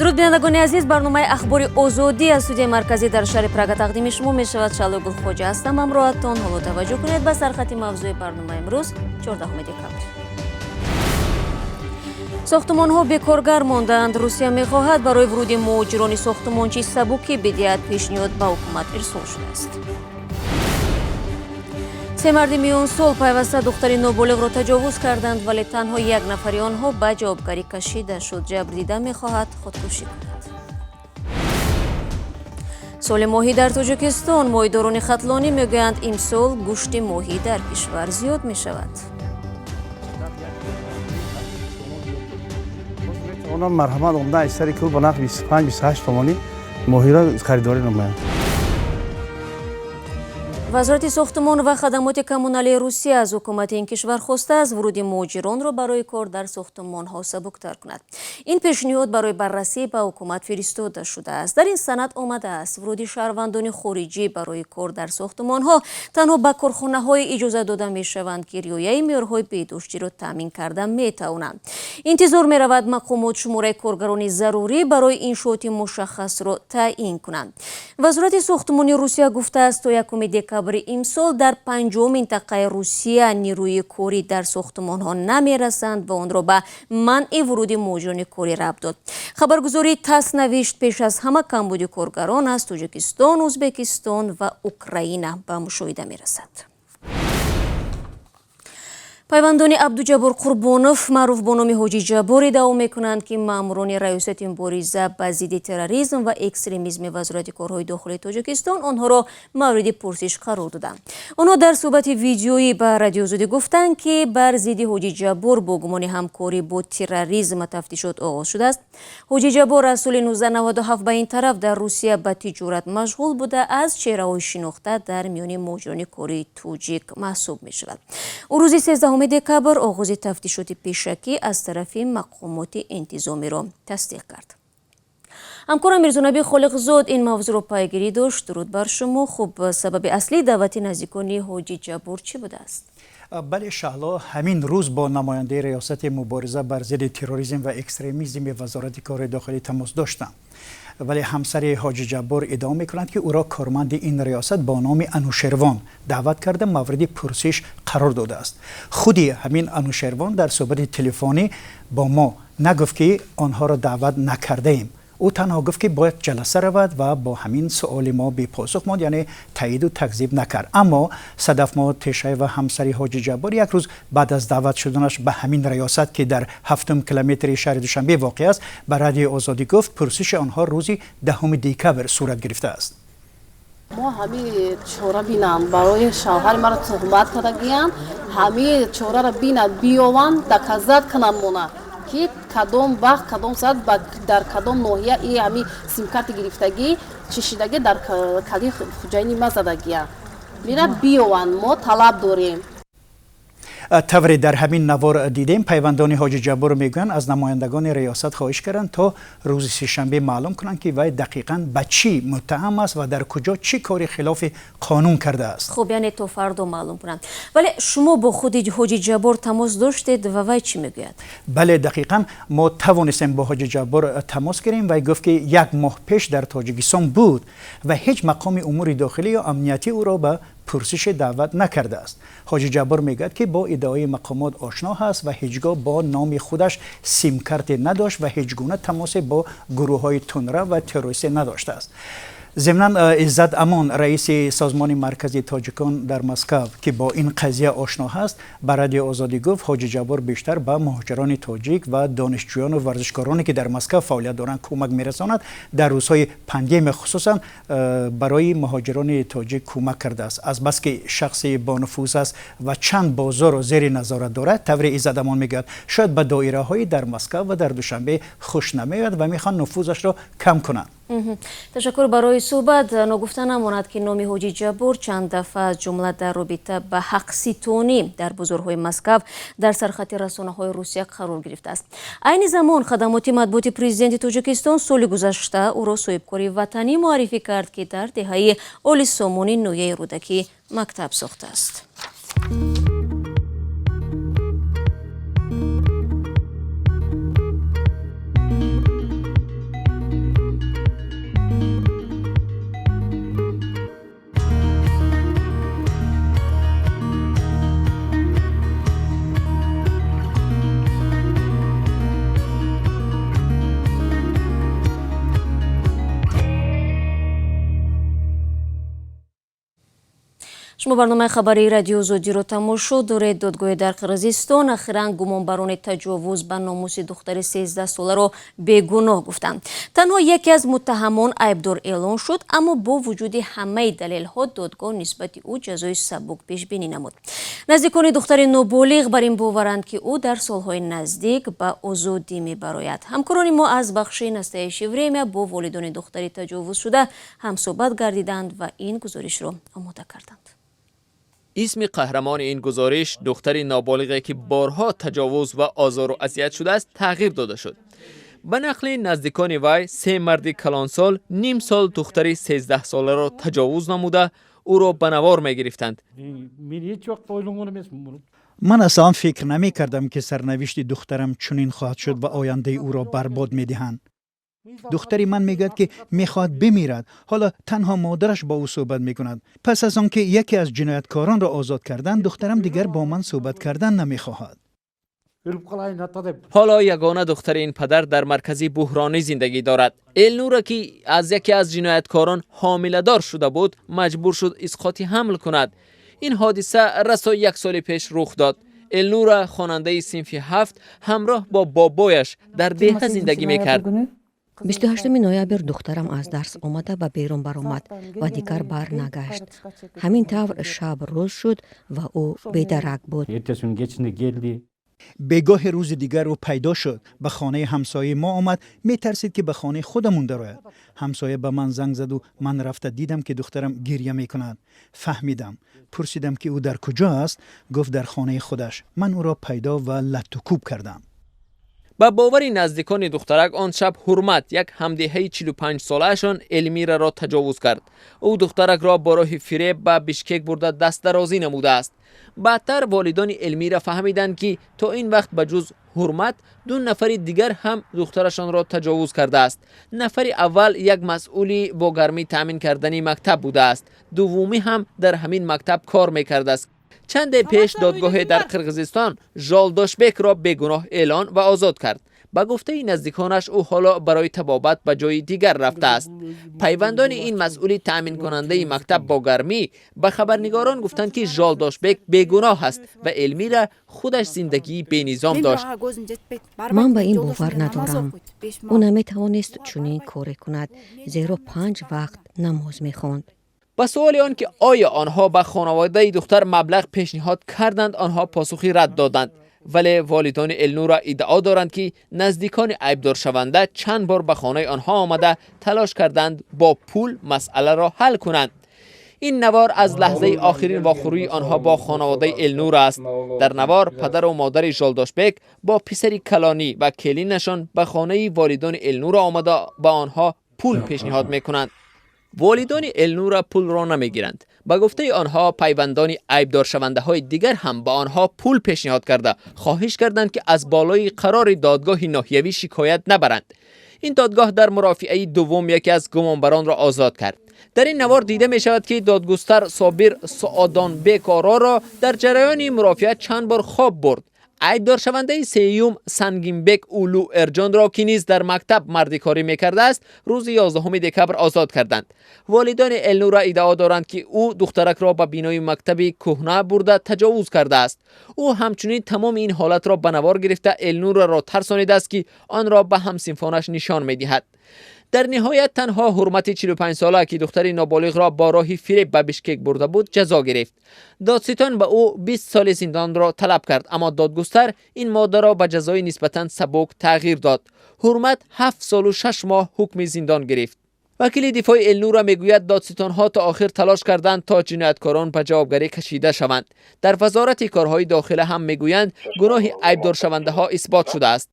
дуруд бинандагони азиз, барномаи ахбори озодӣ аз студияи марказӣ дар шаҳри Прага тақдими шумо мешавад. Шалои Гулхоҷа ҳастам. ҳамроҳатон. ҳоло таваҷҷӯҳ кунед ба сархати мавзӯи барномаи имрӯз 14 декабр. сохтмонҳо бекоргар мондаанд. Русия мехоҳад барои вуруди муҳоҷирони сохтмончии сабуки бидиҳад пешниҳод ба ҳукумат ирсол шудааст. се марди миёнасол пайваста духтари ноболиғро таҷовуз карданд, вале танҳо як нафари онҳо ба ҷавобгарӣ кашида шуд. ҷабрдида мехоҳад худкушӣ кунад. соли моҳӣ дар Тоҷикистон моҳидорони хатлонӣ мегӯянд имсол гӯшти моҳӣ дар кишвар зиёд мешавад. марҳамат омда аксари кӯл ба нақди 25-28 томонӣ моҳиро харидорӣ намоянд. вазорати сохтмон ва хадамоти коммуналии Русия аз ҳукумати ин кишвар хостааст вуруди муҳоҷиронро барои кор дар сохтмонҳо сабуктар кунад. Ин пешниҳод барои баррасӣ ба ҳукумат фиристода шудааст. дар ин санад омадааст вуруди шаҳрвандони хориҷӣ барои кор дар сохтмонҳо танҳо ба корхонаҳое иҷоза дода мешаванд ки риояи меъёрҳои беҳдоштиро таъмин карда метавонанд. интизор меравад мақомот шумораи коргарони зарурӣ барои иншооти мушаххасро таъин кунанд. вазорати сохтмони Русия гуфтааст то 1 декабр имсол дар 5 минтақаи Русия нирӯи корӣ дар сохтмонҳо намерасанд ва онро ба манъи вуруди муҳоҷирони корӣ рабт дод. хабаргузории ТАСС навишт пеш аз ҳама камбуди коргарон аз Тоҷикистон, Ӯзбекистон ва Украина ба мушоҳида мерасад. пайвандони Абдуҷаббор Қурбонов маъруф бо номи ҳоҷи Ҷаббор иддао мекунанд ки маъмурони раёсати мубориза ба зидди терроризм ва экстремизми вазорати корҳои дохилии Тоҷикистон онҳоро мавриди пурсиш қарор доданд. онҳо дар суҳбати видеоӣ ба радиозодӣ гуфтанд ки бар зидди ҳоҷи Ҷаббор бо гумони ҳамкорӣ бо терроризм тафтишот оғоз шудааст. ҳоҷи Ҷаббор аз соли 1997 ба ин тараф дар Русия ба тиҷорат машғул буда аз чеҳраҳои шинохта дар миёни муҳоҷирони кории тоҷик маҳсуб мешавад. ӯ рӯзи 13 декабр оғози тафтишоти пешакӣ аз тарафи мақомоти интизомиро тасдиқ кард. ҳамкорам Мирзонаби Холиқзод ин мавзӯъро пайгирӣ дошт. дуруд бар шумо. хуб, сабаби аслии даъвати наздикони ҳоҷи Ҷаббор чӣ будааст? бале шаҳло ҳамин рӯз бо намояндаи риёсати мубориза бар зидди терроризм ва экстремизми вазорати кори дохилӣ тамос доштанд. вале ҳамсари ҳоҷи Ҷаббор иддао мекунад ки ӯро корманди ин риёсат бо номи Анушервон даъват карда мавриди пурсиш қарор додааст. худи ҳамин Анушервон дар суҳбати телефонӣ бо мо нагуфт ки онҳоро даъват накардаем. ӯ танҳо гуфт ки бояд ҷаласа равад ва бо ҳамин суоли мо бепосух монд, яъне таъиду такзиб накард. аммо Садафмо Тешаева ҳамсари ҳоҷи Ҷаббор як рӯз баъд аз даъват шуданаш ба ҳамин риёсат ки дар 7 километри шаҳри Душанбе воқеъ аст ба радиои Озодӣ гуфт пурсиши онҳо рӯзи 10 декабр сурат гирифтааст. мо ҳами чора бинанд барои шавҳари маро тухмат кардагиянд, ҳами чораро бинанд биёванд доказат кананд мона ки кадом вақт кадом саат дар кадом ноҳия и ҳами симкарти гирифтагӣ чишидагӣ дар кали хуҷайни ма задагия мира биёванд мо талаб дорем. тавре дар ҳамин навор дидем пайвандони ҳоҷи Ҷаббор мегӯянд аз намояндагони риёсат хоҳиш карданд то рӯзи сешанбе маълум кунанд ки вай дақиқан ба чӣ муттаҳам аст ва дар куҷо чӣ кори хилофи қонун кардааст. хуб, яъне то фардо маълум кунанд. вале шумо бо худи ҳоҷи Ҷаббор тамос доштед ва вай чӣ мегӯяд? бале дақиқан мо тавонистем бо ҳоҷи Ҷаббор тамос гирем. вай гуфт ки як моҳ пеш дар Тоҷикистон буд ва ҳеҷ мақоми умури дохилӣ ё амнияти ӯро ба пурсиш даъват накардааст. ҳоҷи Ҷаббор мегӯяд ки бо иддаои мақомот ошно ҳаст ва ҳеҷ гоҳ бо номи худаш симкарте надошт ва ҳеҷ гуна тамосе бо гурӯҳҳои тунра ва террористӣ надоштааст. земнан Иззат Амон раиси созмони маркази тоҷикон дар Москав ки бо ин қазия ошно ҳаст ба радиои Озодӣ гуфт ҳоҷи Ҷаббор бештар ба муҳоҷирони тоҷик ва донишҷӯёну варзишкороне ки дар Москав фаъолият доранд кӯмак мерасонад. дар рӯзҳои пандемия хусусан барои муҳоҷирони тоҷик кӯмак кардааст. азбаски шахси бонуфуз аст ва чанд бозорро зери назорат дорад, таври Иззат Амон мегӯяд шояд ба доираҳои дар Москав ва дар Душанбе хуш намеояд ва мехоҳанд нуфузашро кам кунанд. ташаккур барои суҳбат. ногуфта намонад ки номи ҳоҷи Ҷаббор чанд дафъа аз ҷумла дар робита ба ҳақситонӣ дар бозорҳои Москав дар сархати расонаҳои Русия қарор гирифтааст. айни замон хадамоти матбуоти президенти Тоҷикистон соли гузашта ӯро соҳибкори ватанӣ муаррифӣ кард ки дар деҳаи олисомони ноҳияи рӯдакӣ мактаб сохтааст. شما برنامه خبری رادیو آزادیро тамошо доред. دادگاه در قرقیزستان اخیراً گمانبران تجاوز به ناموس دختر 13 ساله را بیگناه گفتند. تنها یکی از متهمان عیبدار اعلان شد، اما با وجود همه دلایل‌ها دادگاه نسبت او جزای سبک پیش بینی نمود. نزدیکان دختر نابالغ بر این باورند که او در سالهای نزدیک به آزادی می‌براید. همکاران ما از بخش نستعلیق وریمیا با والدان دختری تجاوز شده هم صحبت گردیدند و این گزارش را آماده کردند. اسم قهرمان این گزارش دختری نابالغی که بارها تجاوز و آزار و اذیت شده است تغییر داده شد. به نقل نزدیکان وی 3 مرد کلانسال نیم سال دختری 13 ساله را تجاوز نموده او را به نوار می گرفتند. من اصلا فکر نمی کردم که سرنوشت دخترم چنین خواهد شد و آینده او را برباد می دهند. دختری من میگوید که میخواد بمیرد. حالا تنها مادرش با او صحبت میکند. پس از آنکه یکی از جنایتکاران را آزاد کردند، دخترم دیگر با من صحبت کردن نمیخواهد. حالا یگانه دختر این پدر در مرکزی بحرانی زندگی دارد. النورا که از یکی از جنایتکاران حامله دار شده بود مجبور شد اسقاط حمل کند. این حادثه رسا 1 سال پیش رخ داد. النورا خواننده صنف 7 همراه با بابایش در ده زندگی میکرد. 28 نوامبر دخترم از درس آمده و بیرون برآمد و دیگر بر نگشت. همین طور شب روز شد و او بیدرک بود. بگاه روز دیگر او پیدا شد. به خانه همسایه ما آمد. میترسید که به خانه خودمون درآید. همسایه به من زنگ زد و من رفته دیدم که دخترم گریه میکند. فهمیدم. پرسیدم که او در کجا است؟ گفت در خانه خودش. من او را پیدا و لطوکوب کردم. با باوری نزدیکان دخترک آن شب حرمت یک همدیهه 45 ساله‌شان المیرا را تجاوز کرد. او دخترک را با راه فریب به بیشکک برده دست درازی نموده است. بعدتر والدان المیرا فهمیدند که تا این وقت بجز حرمت 2 نفر دیگر هم دخترشان را تجاوز کرده است. نفر اول یک مسئولی با گرمی تامین کردن مکتب بوده است. دومی هم در همین مکتب کار میکرده است. چند پیش دادگاه در قرقیزستان ژالداشبک را بیگناه اعلان و آزاد کرد. با گفته نزدیکانش او حالا برای طبابت به جای دیگر رفته است. پیوندان این مسئولی تامین کننده مکتب با گرمی به خبرنگاران گفتند که ژالداشبک بیگناه است و المیرا خودش زندگی بی نظام داشت. من به این باور ندارم. او نمیتوانست چنین کاری کند، زیرا 5 وقت نماز میخواند. با سوال آن که آیا آنها به خانواده دختر مبلغ پیشنهاد کردند، آنها پاسخی رد دادند. ولی والدان النورا ادعا دارند که نزدیکان عیبدار شونده چند بار به خانه آنها آمده تلاش کردند با پول مسئله را حل کنند. این نوار از لحظه آخرین واخوری آنها با خانواده النورا است. در نوار پدر و مادر ژالداشبک با پسری کلانی و کلینشان به خانه والدان النورا آمده با آنها پول پیشنهاد میکنند. والدان النورا پول را نمیگیرند. با گفته آنها پیوندان عیبدار شونده های دیگر هم با آنها پول پیشنهاد کرده خواهش کردند که از بالای قرار دادگاه ناحیوی شکایت نبرند. این دادگاه در مرافعه دوم یکی از گمانبران را آزاد کرد. در این نوار دیده می شود که دادگستر صابر سعادان بیکارا را در جریان مرافعه چند بار خواب برد. عیبدار شونده سیوم سنگینبک اولو ارجان را که نیز در مکتب مردی کاری میکرده است روز 11 دکبر آزاد کردند. والدان النورا ادعا دارند که او دخترک را به بینای مکتب کهنه برده تجاوز کرده است. او همچنین تمام این حالت را به نوار گرفته النورا را ترسانیده است که آن را به همسنفانش نشان میدهد. در نهایت تنها حرمت 45 ساله که دختر نابالغ را با راه فریب به بیشکک برده بود جزا گرفت. دادستان به او 20 سال زندان را طلب کرد، اما دادگستر این ماده را به جزای نسبتاً سبک تغییر داد. حرمت 7 سال و 6 ماه حکم زندان گرفت. وکیل دفاع النورا میگوید دادستان ها تا آخر تلاش کردند تا جنایتکاران به جوابگری کشیده شوند. در وزارت کارهای داخله هم میگویند گناه عیبدار شونده ها اثبات شده است.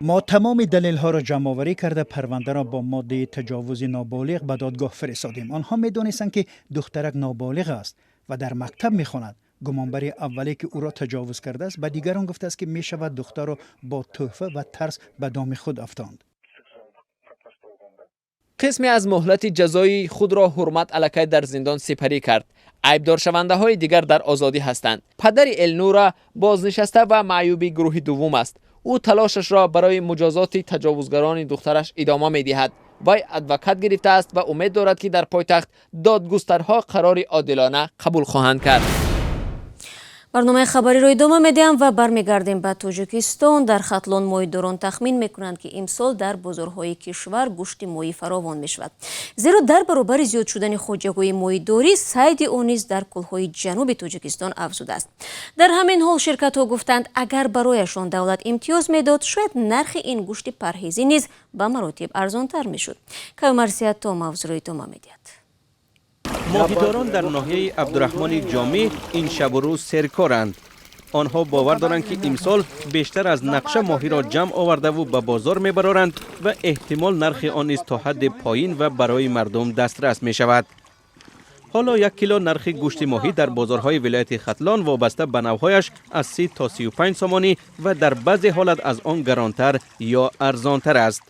ما تمام دلیل ها را جمع آوری کرده پرونده را با ماده تجاوز نابالغ به دادگاه فرستادیم. آنها میدانستند که دخترک نابالغ است و در مکتب میخواند. گمانبر اولی که او را تجاوز کرده است به دیگران گفته است که میشود دختر را با تحفه و ترس به دام خود افکاند. قسمی از مهلت جزایی خود را حرمت الکی در زندان سپری کرد. عیبدار شونده های دیگر در آزادی هستند. پدر النورا بازنشسته و معیوب گروه دوم است. او تلاشش را برای مجازات تجاوزگران دخترش ادامه می دهد. وی ادوکات گرفته است و امید دارد که در پایتخت دادگسترها قرار عادلانه قبول خواهند کرد. برنامه خبری رو ادامه میدیم و برمیگردیم به تاجیکستان. در خطلون موحیداران تخمین میکنند که امسال در بازارهای کشور گوشت ماهی فراوان میشود، زیرا در برابر زیاد شدن خواجگی موحیداری صید آن نیز در کلهای جنوب تاجیکستان افزوده است. در همین حال شرکت ها گفتند اگر برایشان دولت امتیاز میداد شاید نرخ این گوشت پرهیزی نیز به مراتب ارزانتر میشد. کامرسیت تا موضوع ادامه میدهد. موحیداران در ناحیه عبدالرحمن جامی این شب و روز سرکارند. آنها باور دارند که امسال بیشتر از نقشه ماهی را جمع آورده و به بازار میبرند و احتمال نرخ آن نیز تا حد پایین و برای مردم دسترس می شود. حالا 1 کیلو نرخ گوشت ماهی در بازارهای ولایت خطلان وابسته به نوعهایش از 30 تا 35 سامانی و در بعضی حالت از آن گرانتر یا ارزانتر است.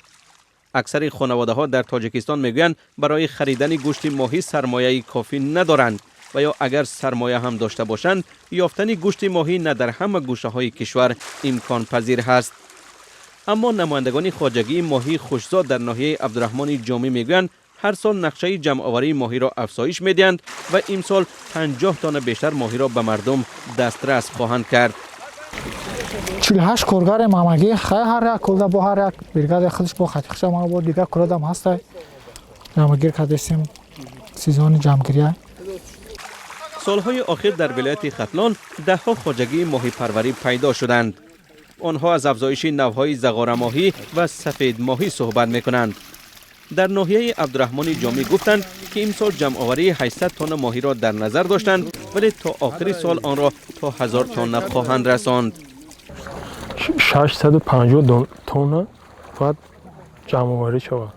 اکثر خانواده ها در تاجیکستان میگویند برای خریدن گوشت ماهی سرمایه کافی ندارند و یا اگر سرمایه هم داشته باشند یافتن گوشت ماهی نه در همه گوشه های کشور امکان پذیر هست. اما نمایندگان خواجگی ماهی خوشزاد در ناحیه عبدالرحمن جامی میگویند هر سال نقشه جمع آوری ماهی را افزایش میدهند و امسال 50 تن بیشتر ماهی را به مردم دسترس خواهند کرد. 48 کارگر مامگی هر یک کلده با هر یک برگاد خودش با خطیخشه ما با دیگر کلده هم هسته جمعگیر کردیم سیزان جمعگیری. سالهای آخر در ولایت خطلان دهها خواجگی ماهی پروری پیدا شدند. آنها از افزایش نوهای زغار ماهی و سفید ماهی صحبت میکنند. در ناحیه عبدالرحمن جامی گفتند که امسال جمع آوری 800 تن ماهی را در نظر داشتند ولی تا آخر سال آن را تا 1000 تن خواهند رساند. 650 تن باید جمع آوری شود.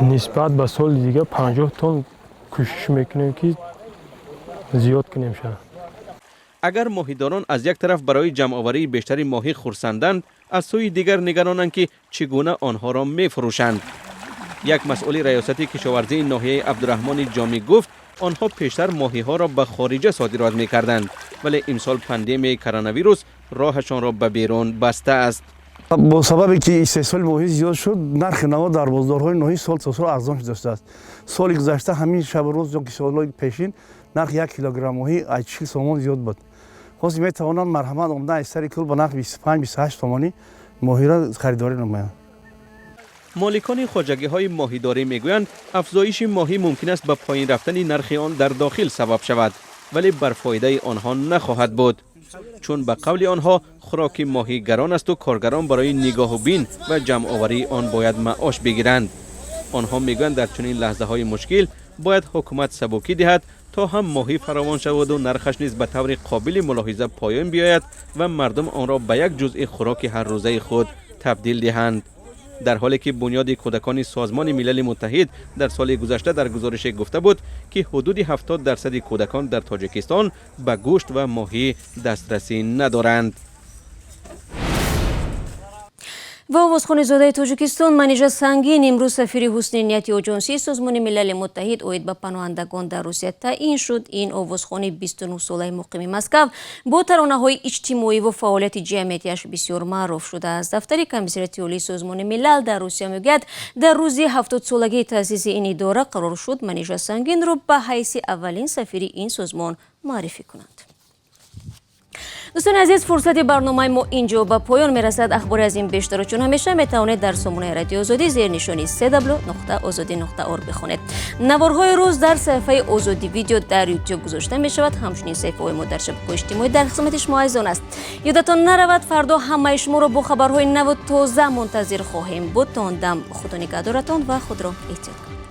نسبت به سال دیگه 50 تن کوشش میکنیم که زیاد کنیم شود. اگر ماهیداران از یک طرف برای جمع آوری بیشتری ماهی خرسندند، از سوی دیگر نگرانند که چگونه آنها را میفروشند. یک مسئول ریاست کشاورزی ناحیه عبدالرحمن جامی گفت آنها پیشتر ماهی ها را به خارج صادرات میکردند ولی امسال پاندمی کرونا ویروس راهشان را به بیرون بسته است. با سببی که استحصال ماهی زیاد شد نرخ نوا در بازارهای ناحیه سال تا سال ارزان شده است. سال گذشته همین شب و روز یا سالهای پیشین نرخ 1 کیلوگرم ماهی 80 سومان زیاد بود. خاص میتوانند مرحمت آمده از سر کل به نرخ 25 28 تومانی ماهی را خریداری نمایند. مالکان خواجگی های ماهیداری میگویند افزایش ماهی ممکن است به پایین رفتن نرخ آن در داخل سبب شود ولی بر فایده آنها نخواهد بود، چون به قول آنها خوراک ماهی گران است و کارگران برای نگاه و بین و جمع آوری آن باید معاش بگیرند. آنها میگویند در چنین لحظه های مشکل باید حکومت سبکی دهد تا هم ماهی فراوان شود و نرخش نیز به طور قابل ملاحظه پایین بیاید و مردم آن را به یک جزء خوراک هر روزه خود تبدیل دهند. در حالی که بنیاد کودکان سازمان ملل متحد در سال گذشته در گزارش گفته بود که حدود 70% کودکان در تاجیکستان به گوشت و ماهی دسترسی ندارند. و آوازخوان زاده تاجیکستان منیژه سنگین امروز سفیر حسن نیتی آژانسی سازمان ملل متحد اوید به پناهندگان در روسیه تعیین شد. این آوازخوان 29 ساله مقیم مسکو با ترانه‌های اجتماعی و فعالیت جمعیتیش بسیار معروف شده است. دفتر کمیسریت عالی سازمان ملل در روسیه میگوید در روز 70 سالگی تأسیس این اداره قرار شد منیژه سنگین را به حیث اولین سفیر این سازمان معرفی کنند. دوستان عزیز، فرصت برنامه ما اینجا به پایان میرسد. اخباری از این بیشتر چون همیشه میتوانید در سامانه رادیو آزادی زیر نشانی www.azadi.org بخونید. نوارهای روز در صفحه آزادی ویدیو در یوتیوب گذاشته می شود. همچنین صفحه ما در شبکه‌های اجتماعی در خدمت شما عزیزان است. یادتان نرود فردا همه شما را با خبرهای نو و تازه منتظر خواهیم بود. تا آن دم خدا نگهدارتان و خود را احتیاط کنید.